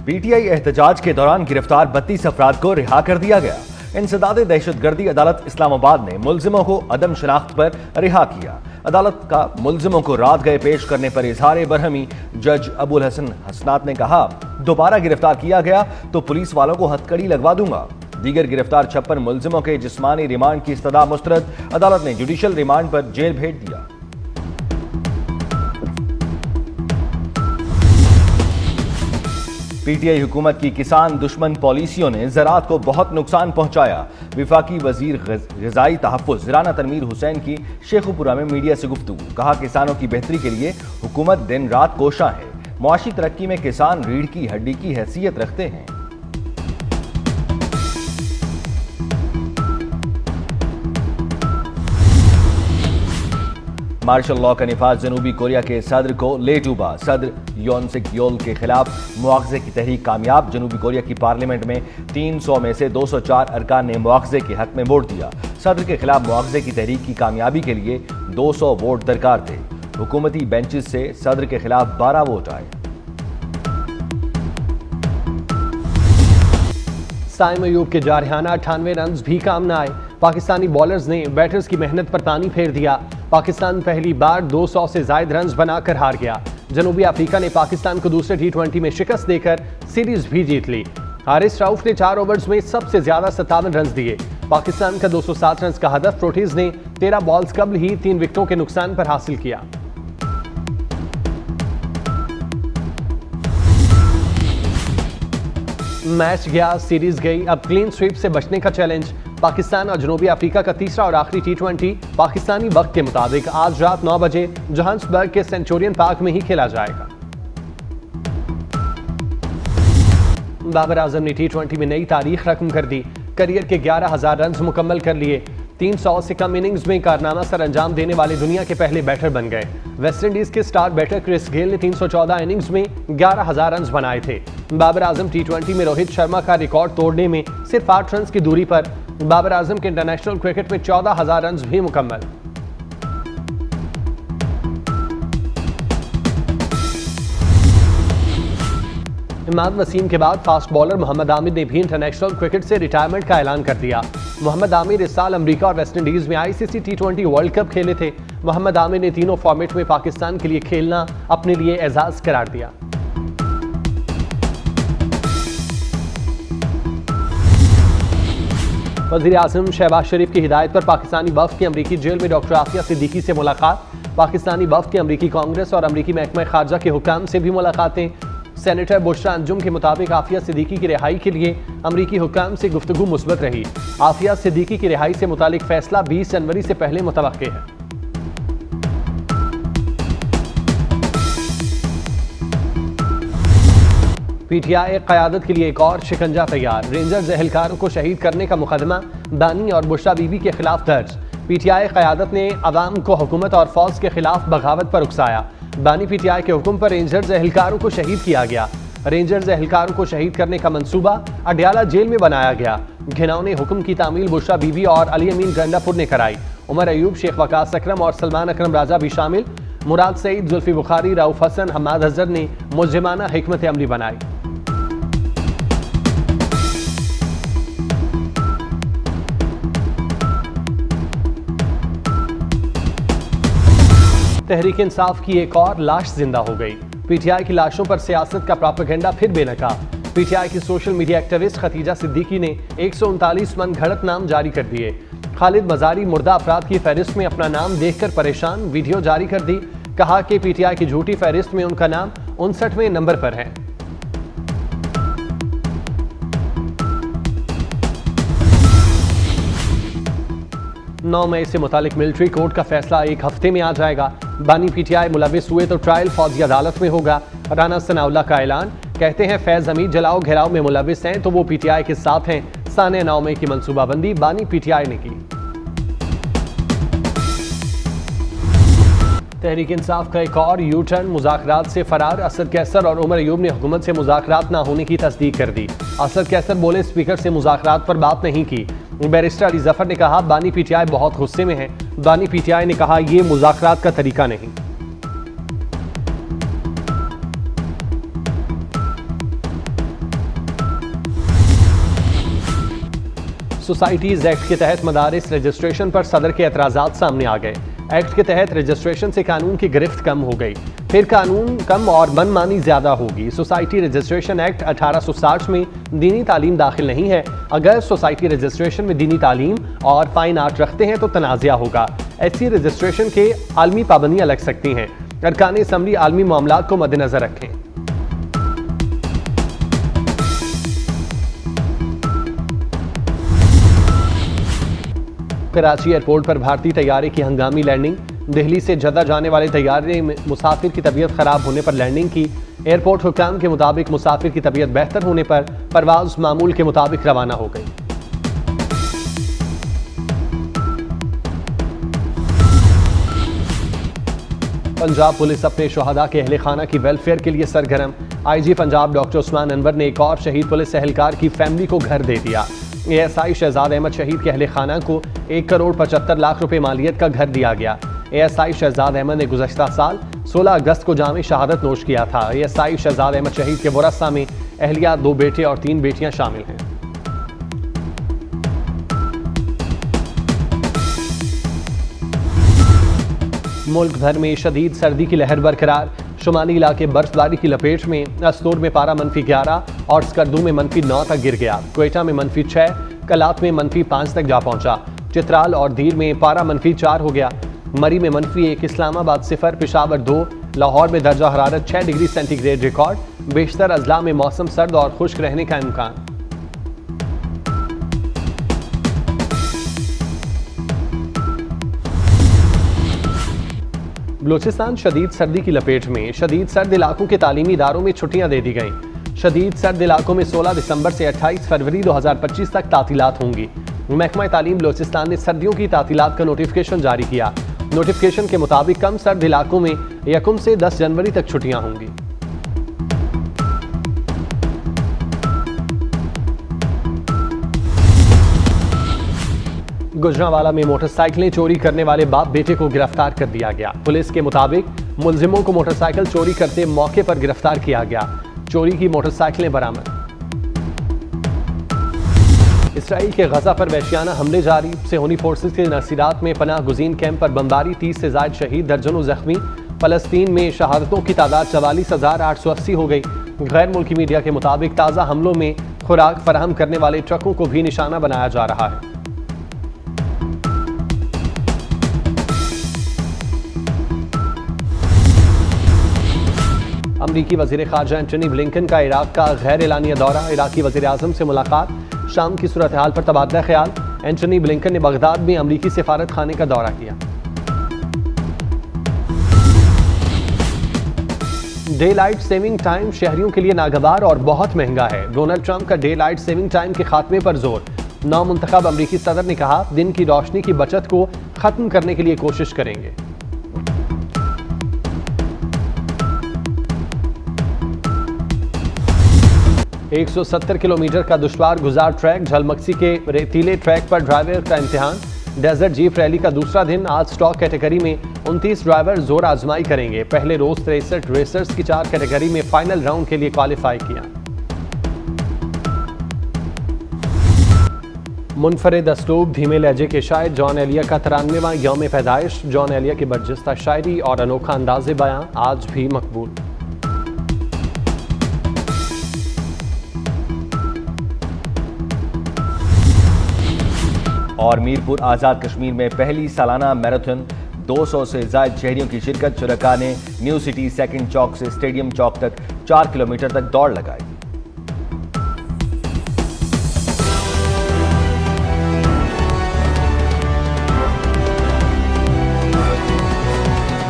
PTI एहतजाज के दौरान गिरफ्तार 32 अफराद को रिहा कर दिया गया। इंसदादे दहशतगर्दी अदालत इस्लामाबाद ने मुल्जिमों को अदम शनाख्त पर रिहा किया। अदालत का मुल्जिमों को रात गए पेश करने पर इजहार बरहमी जज अबुल हसन हसनात ने कहा, दोबारा गिरफ्तार किया गया तो पुलिस वालों को हथकड़ी लगवा दूंगा। दीगर गिरफ्तार 56 मुल्जिमों के जिस्मानी रिमांड की इस्तदा मुस्तरद। अदालत ने जुडिशल रिमांड पर जेल भेज दिया। पीटीआई हुकूमत की किसान दुश्मन पॉलिसियों ने ज़राअत को बहुत नुकसान पहुंचाया। विफाकी वजीर ग़िज़ाई तहफ़्फ़ुज़ राना तनवीर हुसैन की शेखुपुरा में मीडिया से गुफ्तगू। कहा, किसानों की बेहतरी के लिए हुकूमत दिन रात कोशां है। मुआशी तरक्की में किसान रीढ़ की हड्डी की हैसियत रखते हैं। मार्शल लॉ का निफाज जनूबी कोरिया के सदर को ले डूबा। सदर योन सिक योल के खिलाफ मुआवजे की तहरीक कामयाब। जनूबी कोरिया की पार्लियामेंट में 300 में से 204 अरकान ने मुआवजे के हक में वोट दिया। सदर के खिलाफ मुआवजे की तहरीक की कामयाबी के लिए 200 वोट दरकार थे। हुकूमती बेंचेस से सदर के खिलाफ 12 वोट आए। साइम अयूब के जारहाना 98 रन भी काम न आए। पाकिस्तानी बॉलर्स ने बैटर्स की मेहनत पर पानी फेर दिया। पाकिस्तान पहली बार 200 से ज्यादा रन बनाकर हार गया। जनूबी अफ्रीका ने पाकिस्तान को दूसरे T20 में शिकस्त देकर सीरीज भी जीत ली। हारिस राउफ ने 4 ओवर्स में सबसे ज्यादा 57 रन दिए। पाकिस्तान का 207 रन का हदफ प्रोटीज ने 13 बॉल्स कबल ही 3 विकेटों के नुकसान पर हासिल किया। मैच गया, सीरीज गई, अब क्लीन स्वीप से बचने का चैलेंज। पाकिस्तान और जनूबी अफ्रीका का तीसरा और आखिरी T20 पाकिस्तानी वक्त के मुताबिक आज रात 9 बजे जोहान्सबर्ग के सेंचुरियन पार्क में ही खेला जाएगा। बाबर आजम ने T20 में नई तारीख रकम कर दी। करियर के 11,000 रन मुकम्मल कर लिए। 300 से कम इनिंग्स में कारनामा सर अंजाम देने वाले दुनिया के पहले बैटर बन गए। वेस्टइंडीज के स्टार बैटर क्रिस गेल ने 314 इनिंग्स में 11,000 रन बनाए थे। बाबर आजम T20 में रोहित शर्मा का रिकॉर्ड तोड़ने में सिर्फ 8 रन की दूरी पर। बाबर आजम के इंटरनेशनल क्रिकेट में 14,000 रन भी मुकम्मल। इमाद वसीम के बाद फास्ट बॉलर मोहम्मद आमिर ने भी इंटरनेशनल क्रिकेट से रिटायरमेंट का ऐलान कर दिया। मोहम्मद आमिर इस साल अमेरिका और वेस्टइंडीज में ICC T20 वर्ल्ड कप खेले थे। मोहम्मद आमिर ने तीनों फॉर्मेट में पाकिस्तान के लिए खेलना अपने लिए एजाज करार दिया। वज़ीर आज़म शहबाज शरीफ की हिदायत पर पाकिस्तानी वफ़द की अमरीकी जेल में डॉक्टर आफिया सिद्दीकी से मुलाकात। पाकिस्तानी वफ़द की अमरीकी कांग्रेस और अमरीकी महकमा खारजा के हुक्काम से भी मुलाकातें। सेनेटर बुशरा अंजुम के मुताबिक आफिया सिद्दीकी की रिहाई के लिए अमरीकी हुक्काम से गुफ्तगू मुस्बत रही। आफिया सिद्दीकी की रिहाई से मुतालिक फैसला 20 जनवरी से पहले मुतवक्के है। पीटीआई क़यादत के लिए एक और शिकंजा तैयार। रेंजर्स एहलकारों को शहीद करने का मुकदमा बानी और बुशरा बीबी के खिलाफ दर्ज। पीटीआई क़यादत ने अवाम को हुकूमत और फौज के खिलाफ बगावत पर उकसाया। बानी पीटीआई के हुक्म पर रेंजर्स एहलकारों को शहीद किया गया। रेंजर्स एहलकारों को शहीद करने का मंसूबा अडयाला जेल में बनाया गया। घिनौने हुक्म की तामील बुशरा बीबी और अली अमीन गंडापुर ने कराई। उमर अयूब, शेख वकास अकरम और सलमान अकरम राजा भी शामिल। मुराद सईद, जुल्फी बुखारी, रऊफ हसन, हम्माद अजहर ने मुजरिमाना हिकमत अमली बनाई। तहरीक इंसाफ की एक और लाश जिंदा हो गई। पीटीआई की लाशों पर सियासत का प्रोपेगेंडा फिर बेनकाब। पीटीआई की social media activist Khadija Siddiqui ने 139 मन घड़त नाम जारी कर दिए। खालिद मजारी मुर्दा अफराद की फहरिस्त में अपना नाम देखकर परेशान, वीडियो जारी कर दी। कहा कि पीटीआई की झूठी फहरिस्त में उनका नाम 59वें नंबर पर है। नौ मई से मुतालिक मिलिट्री कोर्ट का फैसला एक हफ्ते में आ जाएगा। बानी पीटीआई मुलविस हुए तो ट्रायल फौजी अदालत में होगा। राना सनाउल्लाह का ऐलान, कहते हैं फैज हमीद जलाओ घेराव में मुलविस हैं तो वो पीटीआई के साथ हैं। साने 9 मई की मंसूबाबंदी बानी पीटीआई ने की। तहरीक इंसाफ का एक और यू टर्न, मुज़ाकरात से फरार। असद कैसर और उमर अयूब ने हुकूमत से मुज़ाकरात न होने की तस्दीक कर दी। असद कैसर बोले, स्पीकर से मुज़ाकरात पर बात नहीं की। बैरिस्टर अली जफर ने कहा, बानी पीटीआई बहुत गुस्से में है। बानी पीटीआई ने कहा, यह मुज़ाकरात का तरीका नहीं। सोसाइटीज़ एक्ट के तहत मदारिस रजिस्ट्रेशन पर सदर के एतराज़ात सामने आ गए। एक्ट के तहत रजिस्ट्रेशन से कानून की गिरफ्त कम हो गई, फिर कानून कम और मनमानी ज़्यादा होगी। सोसाइटी रजिस्ट्रेशन एक्ट 1860 में दीनी तालीम दाखिल नहीं है। अगर सोसाइटी रजिस्ट्रेशन में दीनी तालीम और फाइन आर्ट रखते हैं तो तनाज़ा होगा। ऐसी रजिस्ट्रेशन के आलमी पाबंदियाँ लग सकती हैं। अरकान असम्बली आलमी मामलात को मद्देनजर रखें। कराची एयरपोर्ट पर भारतीय तैयारे की हंगामी लैंडिंग। दिल्ली से जद्दा जाने वाले तैयारे में मुसाफिर की तबीयत खराब होने पर लैंडिंग की। एयरपोर्ट हुक्काम के मुताबिक मुसाफिर की तबीयत बेहतर होने पर परवाज मामूल के मुताबिक रवाना हो गई। पंजाब पुलिस अपने शोहदा के अहले खाना की वेलफेयर के लिए सरगर्म। IG पंजाब डॉक्टर उस्मान अनवर ने एक और शहीद पुलिस एहलकार की फैमिली को घर दे दिया। ASI शहजाद अहमद शहीद के अहले खाना को 1 करोड़ 75 लाख रुपए मालियत का घर दिया गया। ASI शहजाद अहमद ने गुज़श्ता साल 16 अगस्त को जामे शहादत नोश किया था। ASI शहजाद अहमद शहीद के वरसा में अहलिया 2 बेटे और 3 बेटियां शामिल हैं। मुल्क भर में शदीद सर्दी की लहर बरकरार। शुमाली इलाके बर्फबारी की लपेट में। अस्तूर में पारा -11 और स्कर्दू में -9 तक गिर गया। क्वेटा में -6, कलात में -5 तक जा पहुंचा। चित्राल और दीर में पारा -4 हो गया। मरी में -1, इस्लामाबाद 0, पेशावर 2, लाहौर में दर्जा हरारत 6 डिग्री सेंटीग्रेड रिकॉर्ड। बेशतर अजला में मौसम सर्द और खुश्क रहने का इम्कान। बलूचिस्तान शदीद सर्दी की लपेट में। शदीद सर्द इलाकों के तालीमी इदारों में छुट्टियां दे दी गईं। शदीद सर्द इलाकों में 16 दिसंबर से 28 फरवरी 2025 तक तातीलात होंगी। महकमा तालीम बलूचिस्तान ने सर्दियों की तातीलात का नोटिफिकेशन जारी किया। नोटिफिकेशन के मुताबिक कम सर्द इलाकों में 1 से 10 जनवरी तक छुट्टियां होंगी। गुजरांवाला में मोटरसाइकिलें चोरी करने वाले बाप बेटे को गिरफ्तार कर दिया गया। पुलिस के मुताबिक मुलजिमों को मोटरसाइकिल चोरी करते मौके पर गिरफ्तार किया गया। चोरी की मोटरसाइकिलें बरामद। इसराइल के गजा पर वहशियाना हमले जारी। सेहूनी फोर्सेस के नसीरात में पनाह गुज़ीन कैंप पर बमबारी, 30 से ज़ायद शहीद, दर्जनों जख्मी। फलस्तीन में शहादतों की तादाद 44,880 हो गई। गैर मुल्की मीडिया के मुताबिक ताज़ा हमलों में खुराक फराहम करने वाले ट्रकों को भी निशाना बनाया जा रहा है। अमरीकी वज़ीर ख़ारजा एंटनी ब्लिंकन का इराक का गैर एलानिया दौरा। इराकी वज़ीर आज़म से मुलाकात, शाम की सूरत हाल पर तबादला ख्याल। एंटनी ब्लिंकन ने बगदाद में अमरीकी सिफारत खाने का दौरा किया। डे लाइट सेविंग टाइम शहरियों के लिए नागवार और बहुत महंगा है। डोनाल्ड ट्रंप का डे लाइट सेविंग टाइम के खात्मे पर जोर। नौमुंतखब अमरीकी सदर ने कहा, दिन की रोशनी की बचत को खत्म करने के लिए कोशिश करेंगे। एक 170 किलोमीटर का दुश्वार गुजार ट्रैक। झलमक्सी के रेतीले ट्रैक पर ड्राइवर का इम्तिहान। डेजर्ट जीप रैली का दूसरा दिन। आज स्टॉक कैटेगरी में 29 ड्राइवर जोर आजमाई करेंगे। पहले रोज 63 रेसर्स की 4 कैटेगरी में फाइनल राउंड के लिए क्वालिफाई किया। मुनफरिद अस्लूब धीमे लहजे के शायर जॉन एलिया का 93वां यौम पैदाइश। जॉन एलिया की बर्जस्ता शायरी और अनोखा अंदाज़े बयां आज भी मकबूल। और मीरपुर आज़ाद कश्मीर में पहली सालाना मैराथन, 200 से ज़ायद शहरियों की शिरकत। शुरका ने न्यू सिटी सेकंड चौक से स्टेडियम चौक तक 4 किलोमीटर तक दौड़ लगाई।